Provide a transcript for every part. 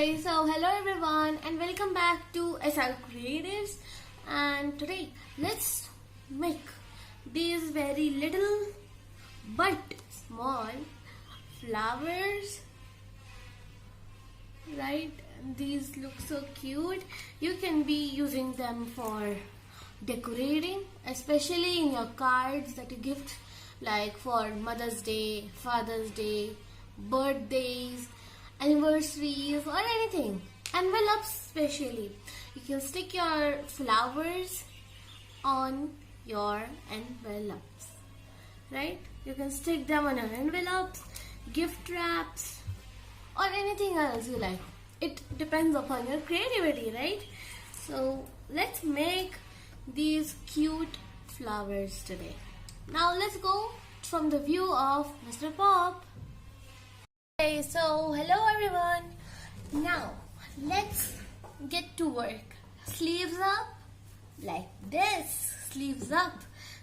Hi, so hello everyone and welcome back to Essaar Creatives, and today let's make these very little but small flowers, right? These look so cute. You can be using them for decorating, especially in your cards that you gift, like for Mother's Day, Father's Day, birthdays, anniversaries, or anything. Envelopes especially. You can stick your flowers on your envelopes, right? You can stick them on your envelopes, gift wraps, or anything else you like. It depends upon your creativity, right? So let's make these cute flowers today. Now let's go from the view of Mr. Pop. Okay, so hello everyone. Now let's get to work. Sleeves up, like this. Sleeves up.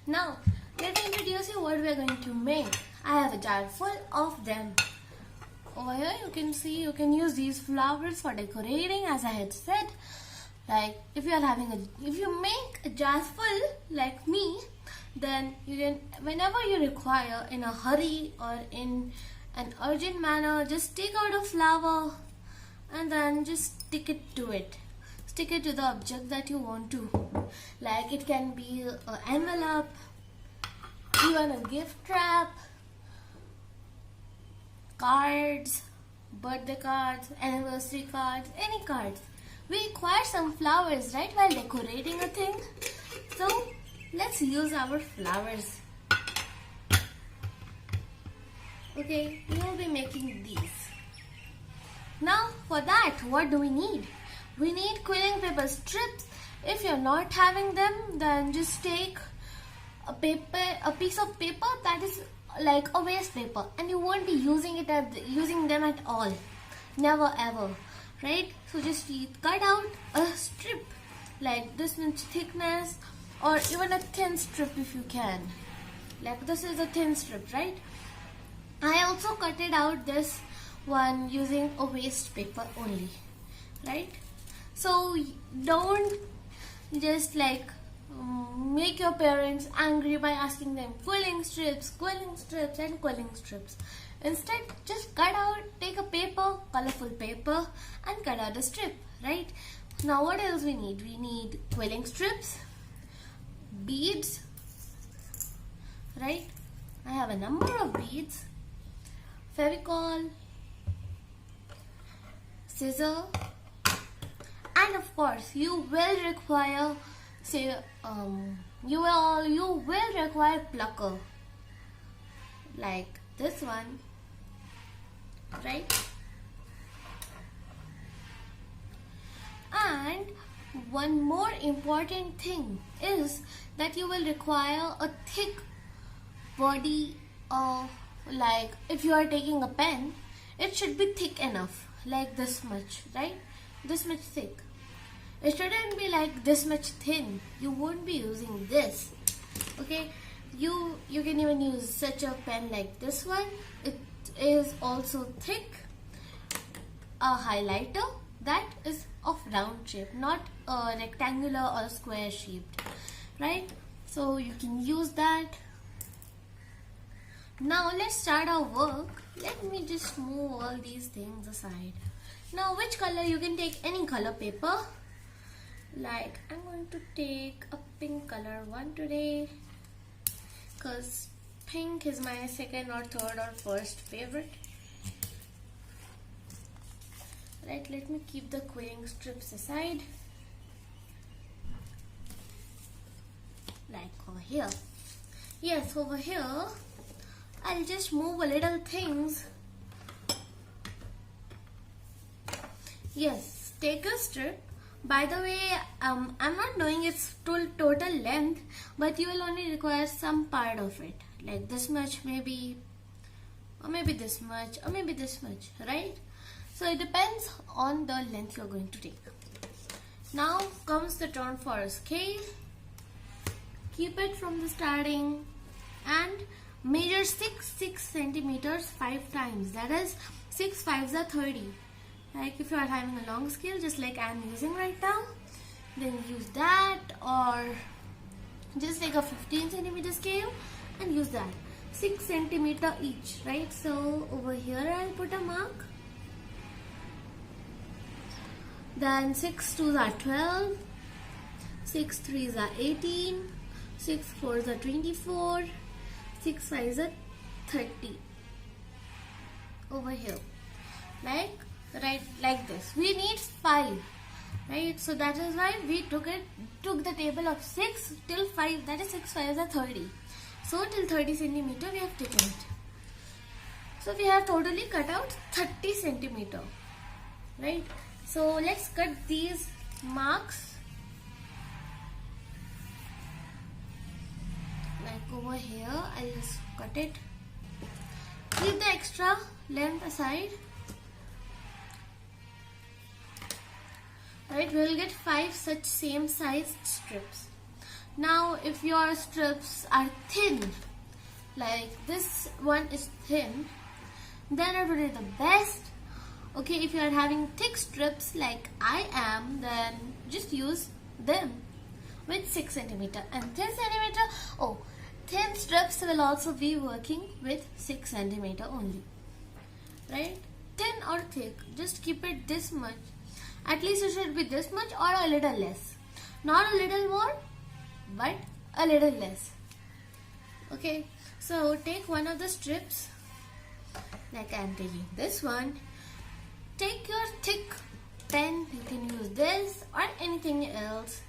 Now let me introduce you what we are going to make. I have a jar full of them. Over here you can see you can use these flowers for decorating, as I had said. Like if you make a jar full like me, then you can, whenever you require in a hurry or in an urgent manner, just take out a flower and then just stick it to it. Stick it to the object that you want to. Like it can be an envelope, even a gift wrap, cards, birthday cards, anniversary cards, any cards. We require some flowers, right, while decorating a thing. So let's use our flowers. Okay, we will be making these. Now for that, what do we need? We need quilling paper strips. If you're not having them, then just take a piece of paper that is like a waste paper, and you won't be using them at all. Never ever, right? So just cut out a strip like this much thickness, or even a thin strip if you can. Like this is a thin strip, right? I also cut it out this one using a waste paper only, right? So don't just make your parents angry by asking them quilling strips and quilling strips. Instead, just cut out, take a paper, colorful paper, and cut out a strip, right? Now what else we need? We need quilling strips, beads, right? I have a number of beads, Fevicol, scissor, and of course you will require you will require plucker like this one, right? And one more important thing is that you will require a thick body of, like if you are taking a pen, it should be thick enough, like this much, right? This much thick. It shouldn't be like this much thin. You won't be using this. Okay, you can even use such a pen like this one. It is also thick. A highlighter that is of round shape, not rectangular or square shaped, right? So you can use that. Now let's start our work. Let me just move all these things aside. Now which color? You can take any color paper. Like I'm going to take a pink color one today, because pink is my second or third or first favorite. Right, let me keep the quilling strips aside. Like over here. Yes, over here I'll just move a little things. Yes, take a strip. By the way, I'm not knowing its total length, but you will only require some part of it, like this much maybe, or maybe this much, or maybe this much, right? So it depends on the length you're going to take. Now comes the turn for a scale. Keep it from the starting and measure 6 centimeters 5 times. That is 6 5s are 30. Like if you are having a long scale, just like I am using right now, then use that, or just take a 15 centimeter scale and use that. 6 centimeter each, right? So over here I'll put a mark. Then 6 2s are 12, 6 3s are 18, 6 4s are 24, 6 5s are 30. Over here, like right like this. We need 5, right? So that is why we took the table of 6 till 5. That is 6 5s are 30. So till 30 centimeter we have taken it. So we have totally cut out 30 centimeter, right? So let's cut these marks. Like over here, I'll just cut it. Keep the extra length aside. Right, we'll get 5 such same sized strips. Now if your strips are thin, like this one is thin, then it will be the best. Okay, if you are having thick strips like I am, then just use them with 6 centimeter. And thin strips will also be working with 6 centimeter only, right? Thin or thick, just keep it this much. At least it should be this much or a little less. Not a little more, but a little less. Okay, so take one of the strips, like I am taking this one. Take your thick pen, you can use this or anything else.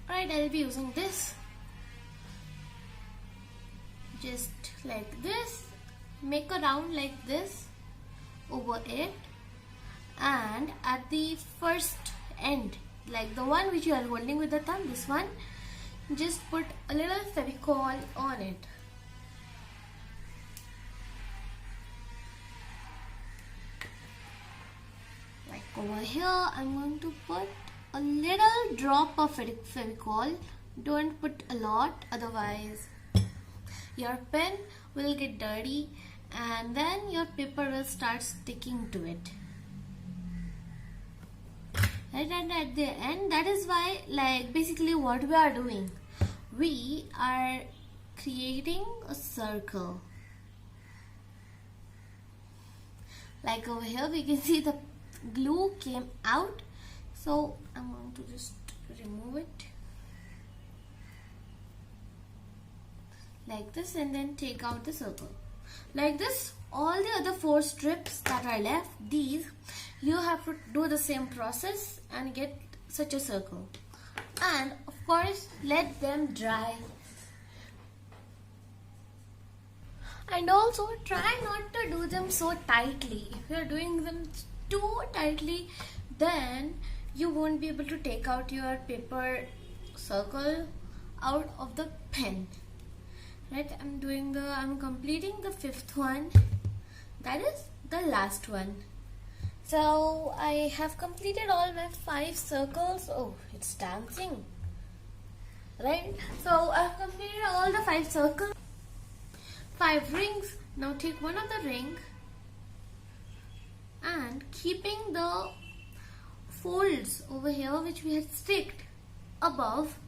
Alright, I'll be using this. Just like this, make a round like this over it, and at the first end, like the one which you are holding with the thumb, this one, just put a little Fevicol on it. Like over here, I'm going to put a little drop of Fevicol. Don't put a lot, otherwise your pen will get dirty and then your paper will start sticking to it. Right, and at the end, that is why, like basically what we are doing, we are creating a circle. Like over here we can see the glue came out, so I'm going to just remove it like this and then take out the circle. Like this, all the other 4 strips that are left, these you have to do the same process and get such a circle. And of course, let them dry. And also try not to do them so tightly. If you are doing them too tightly, then you won't be able to take out your paper circle out of the pen. Right, I'm completing the 5th one. That is the last one. So I have completed all my 5 circles. Oh, it's dancing. Right, so I've completed all the 5 circles, 5 rings. Now take one of the ring and keeping the folds over here which we had sticked above,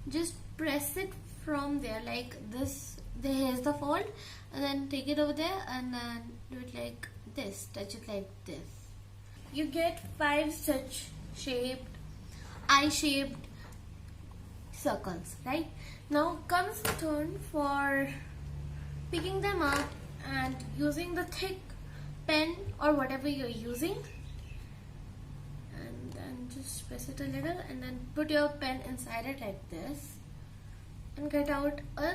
just press it from there like this. There is the fold, and then take it over there and then do it like this, touch it like this. You get 5 such eye-shaped circles, right? Now comes the turn for picking them up and using the thick pen or whatever you're using, and then just press it a little and then put your pen inside it like this and get out a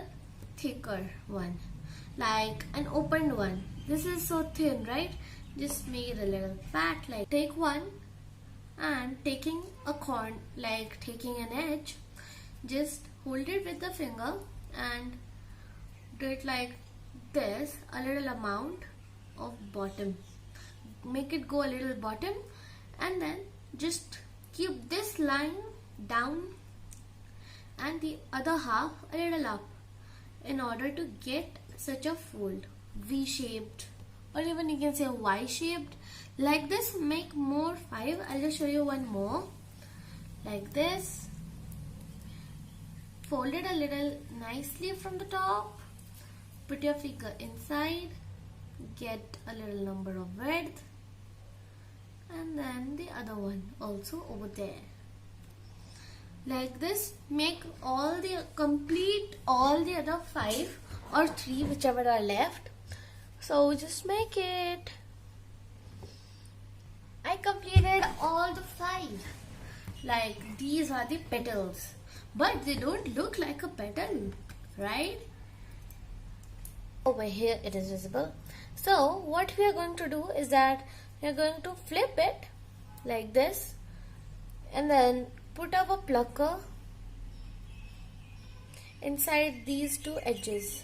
thicker one, like an opened one. This is so thin, right? Just make it a little fat. Like take one and taking a corner, like taking an edge, just hold it with the finger and do it like this, a little amount of bottom. Make it go a little bottom and then just keep this line down and the other half a little up in order to get such a fold, V-shaped, or even you can say Y-shaped, Like this, make more 5. I'll just show you one more. Like this. Fold it a little nicely from the top. Put your finger inside. Get a little number of width. And then the other one also over there. Like this, complete all the other 5 or 3, whichever are left. So just make it. I completed all the 5. Like these are the petals, but they don't look like a petal, right? Over here it is visible. So what we are going to do is that we are going to flip it like this and then put our plucker inside these 2 edges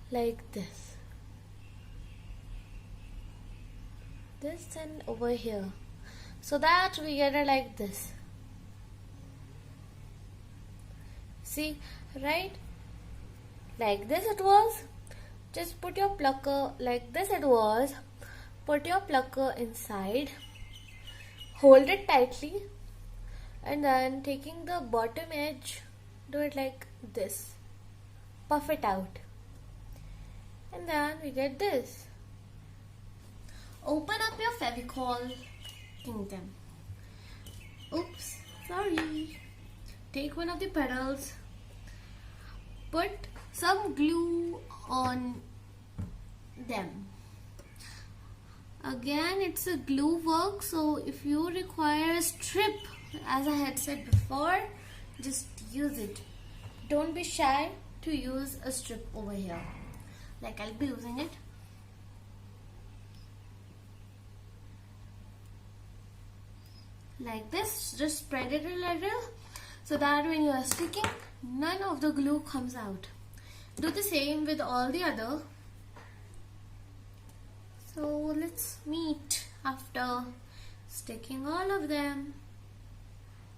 like this and over here, so that we get it like this. See, right? Like this it was. Just put your plucker like this it was. Put your plucker inside. Hold it tightly. And then taking the bottom edge, do it like this. Puff it out. And then we get this. Open up your Fevicol. Them. Oops, sorry. Take one of the petals. Put some glue on them. Again, it's a glue work, so if you require a strip, as I had said before, just use it. Don't be shy to use a strip over here. Like I'll be using it. Like this, just spread it a little so that when you are sticking, none of the glue comes out. Do the same with all the other. So let's meet after sticking all of them.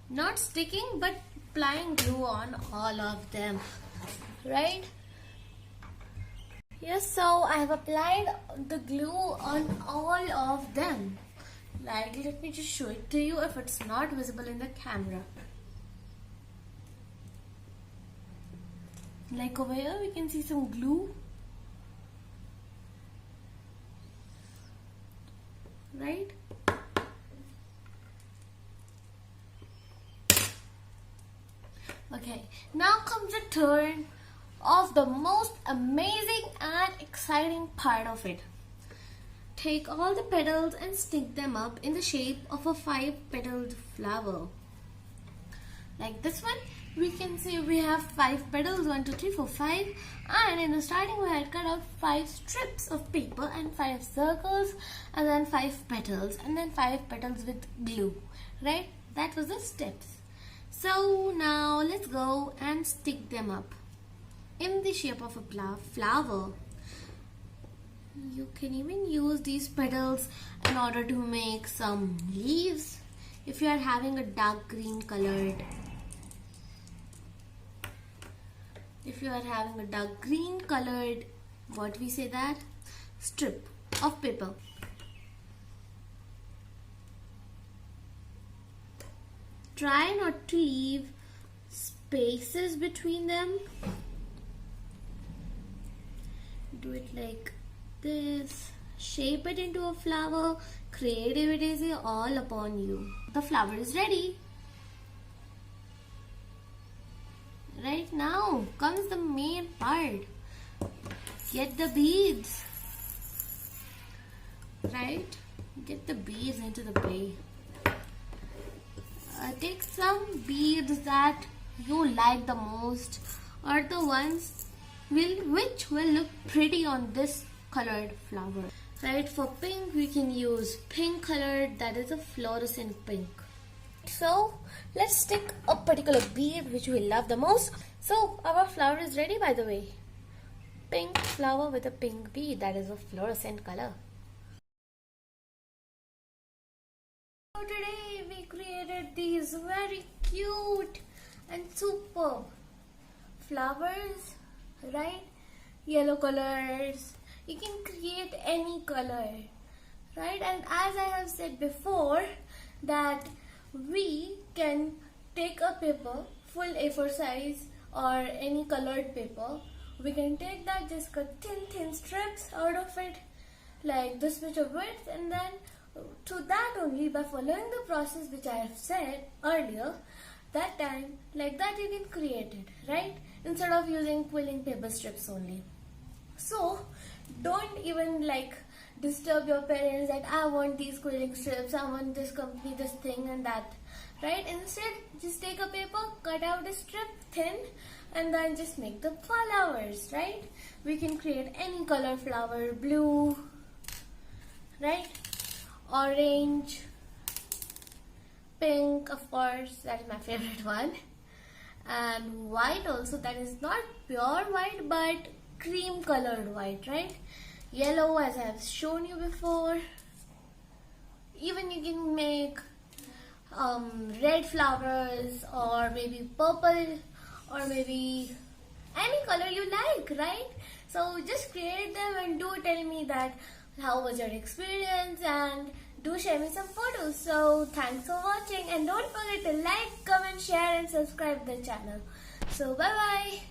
Not sticking, but applying glue on all of them, right? Yes, so I have applied the glue on all of them. Like, let me just show it to you if it's not visible in the camera. Like over here, we can see some glue. Right? Okay, now comes the turn of the most amazing and exciting part of it. Take all the petals and stick them up in the shape of a 5-petaled flower. Like this one, we can see we have 5 petals, 1, 2, 3, 4, 5, and in the starting we had cut out 5 strips of paper and 5 circles and then 5 petals and then 5 petals with glue, right? That was the steps. So now let's go and stick them up in the shape of a flower. You can even use these petals in order to make some leaves if you are having a dark green colored. If you are having a dark green colored, what we say that? Strip of paper. Try not to leave spaces between them. Do it like this. Shape it into a flower. Creativity is all upon you. The flower is ready. Right now comes the main part. Get the beads. Right? Get the beads into the bay. Take some beads that you like the most, or the ones which will look pretty on this colored flower. Right, for pink we can use pink colored, that is a fluorescent pink. So let's stick a particular bead which we love the most. So our flower is ready, by the way. Pink flower with a pink bead, that is a fluorescent color. So today we created these very cute and superb flowers, right? Yellow colors. you can create any color, right? And as I have said before, that we can take a paper, full A4 size or any colored paper. We can take that, just cut thin strips out of it, like this much of width, and then to that only, by following the process which I have said earlier, that time, like that you can create it, right? Instead of using quilling paper strips only. So don't even like disturb your parents that I want these quilling strips, I want this company, this thing and that, right? Instead, just take a paper, cut out a strip thin, and then just make the flowers, right? We can create any color flower, blue, right? Orange, pink, of course, that is my favorite one, and white also, that is not pure white but cream colored white, right? Yellow, as I have shown you before. Even you can make red flowers, or maybe purple, or maybe any color you like, right? So just create them and do tell me that how was your experience, and do share me some photos. So thanks for watching, and don't forget to like, comment, share and subscribe the channel. So bye bye.